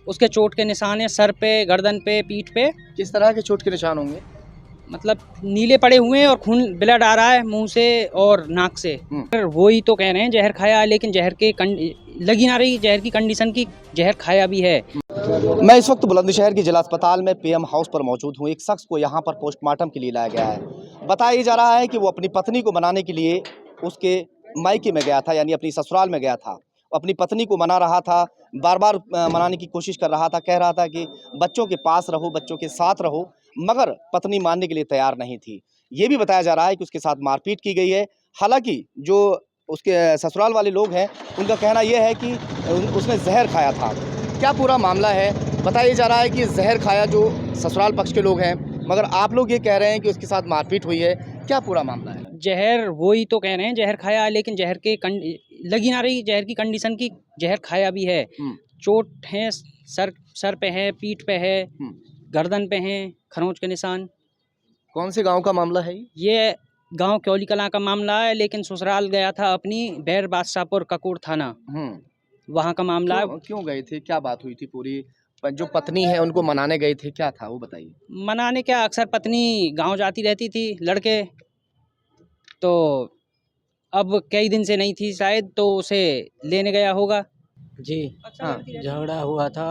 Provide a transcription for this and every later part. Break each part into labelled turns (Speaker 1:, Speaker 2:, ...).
Speaker 1: उसके चोट के निशान है सर पे, गर्दन पे, पीठ पे।
Speaker 2: किस तरह के चोट के निशान होंगे?
Speaker 1: मतलब नीले पड़े हुए हैं और खून ब्लड आ रहा है मुंह से और नाक से। वो ही तो कह रहे हैं जहर खाया, लेकिन जहर के लगी ना रही जहर की कंडीशन की, जहर खाया भी है।
Speaker 2: मैं इस वक्त बुलंदशहर की जिला अस्पताल में पीएम हाउस पर मौजूद हूँ। एक शख्स को यहाँ पर पोस्टमार्टम के लिए लाया गया है। बताया जा रहा है कि वो अपनी पत्नी को मनाने के लिए उसके मायके में गया था, यानी अपनी ससुराल में गया था। अपनी पत्नी को मना रहा था, बार बार मनाने की कोशिश कर रहा था, कह रहा था कि बच्चों के पास रहो, बच्चों के साथ रहो, मगर पत्नी मानने के लिए तैयार नहीं थी। ये भी बताया जा रहा है कि उसके साथ मारपीट की गई है। हालांकि जो उसके ससुराल वाले लोग हैं, उनका कहना यह है कि उसने जहर खाया था। क्या पूरा मामला है? बताया जा रहा है कि जहर खाया जो ससुराल पक्ष के लोग हैं, मगर आप लोग ये कह रहे हैं कि उसके साथ मारपीट हुई है। क्या पूरा मामला है?
Speaker 1: जहर वो ही तो कह रहे हैं जहर खाया, लेकिन जहर के लगी ना रही जहर की कंडीशन की, जहर खाया भी है। चोट है सर पे है, पीठ पे है, गर्दन पे है खरोंच के निशान।
Speaker 2: कौन से गांव का मामला है
Speaker 1: ये गांव क्योली कलां का मामला है, लेकिन ससुराल गया था अपनी बैर बादशाहपुर ककोड़ थाना, वहाँ का मामला है।
Speaker 2: क्यों गए थे? क्या बात हुई थी पूरी? जो पत्नी है उनको मनाने गए थे, क्या था वो बताइए।
Speaker 1: मनाने क्या, अक्सर पत्नी गांव जाती रहती थी लड़के, तो अब कई दिन से नहीं थी शायद, तो उसे लेने गया होगा
Speaker 3: जी।
Speaker 2: हाँ,
Speaker 3: झगड़ा हुआ था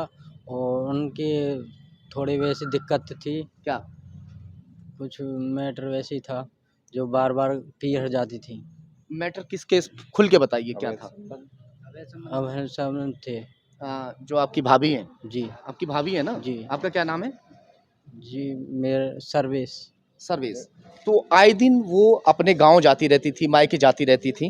Speaker 3: और उनके थोड़ी वैसी दिक्कत थी,
Speaker 2: क्या
Speaker 3: कुछ मैटर वैसे ही था जो बार बार पीट जाती थी।
Speaker 2: मैटर किसके? खुल के बताइए क्या था।
Speaker 3: अब हम सब थे।
Speaker 2: जो आपकी भाभी हैं,
Speaker 3: जी
Speaker 2: आपकी भाभी है ना?
Speaker 3: जी
Speaker 2: आपका क्या नाम है?
Speaker 3: जी मेरे सर्विस।
Speaker 2: सर्विस। तो आए दिन वो अपने गांव जाती रहती थी, मायके जाती रहती थी।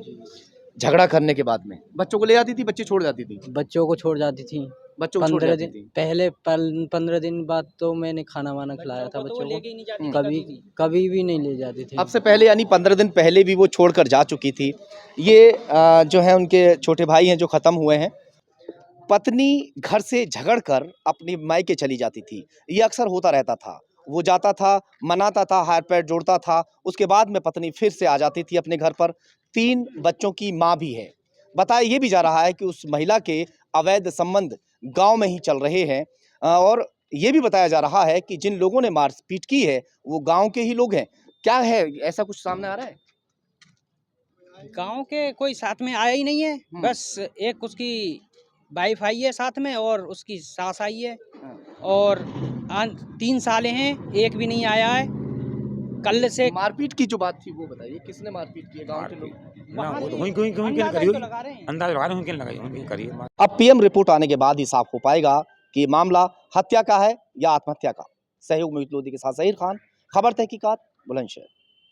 Speaker 2: झगड़ा करने के बाद में बच्चों को ले आती थी, बच्चे छोड़ जाती थी।
Speaker 3: बच्चों को छोड़ जाती थी।
Speaker 2: बच्चों को छोड़
Speaker 3: 15
Speaker 2: जाती
Speaker 3: दिन
Speaker 2: थी।
Speaker 3: पहले 15 दिन बाद तो मैंने खाना वाना खिलाया था बच्चों को। कभी कभी भी नहीं ले जाती थी।
Speaker 2: अब से पहले यानी 15 दिन पहले भी वो छोड़कर जा चुकी थी। ये जो है उनके छोटे भाई हैं जो खत्म हुए हैं। पत्नी घर से झगड़कर अपनी मायके चली जाती थी। ये अक्सर होता रहता था। वो जाता था, मनाता था, हाथ पैर जोड़ता था, उसके बाद में पत्नी फिर से आ जाती थी अपने घर पर। 3 बच्चों की माँ भी है। बताया ये भी जा रहा है कि उस महिला के अवैध संबंध गांव में ही चल रहे हैं। और ये भी बताया जा रहा है कि जिन लोगों ने मारपीट की है वो गांव के ही लोग हैं। क्या है, ऐसा कुछ सामने आ रहा है?
Speaker 1: गांव के कोई साथ में आया ही नहीं है, बस एक उसकी वाइफ आई है साथ में और उसकी सास आई है, और 3 साले हैं, एक भी नहीं आया है कल से।
Speaker 2: मारपीट की जो बात थी वो बताइए, किसने मारपीट की है? गांव के लोग?
Speaker 4: ना वो तो हुई
Speaker 1: अंदाजा ही तो लगा रहे हैं।
Speaker 4: अंदाज लगा रहे हैं लगाई उनकी करिए।
Speaker 2: अब पीएम रिपोर्ट आने के बाद ही साफ हो पाएगा कि ये मामला हत्या का है या आत्महत्या का। सहयोग में लोधी के साथ जहीर खान, खबर तहकीकात, बुलंदशहर।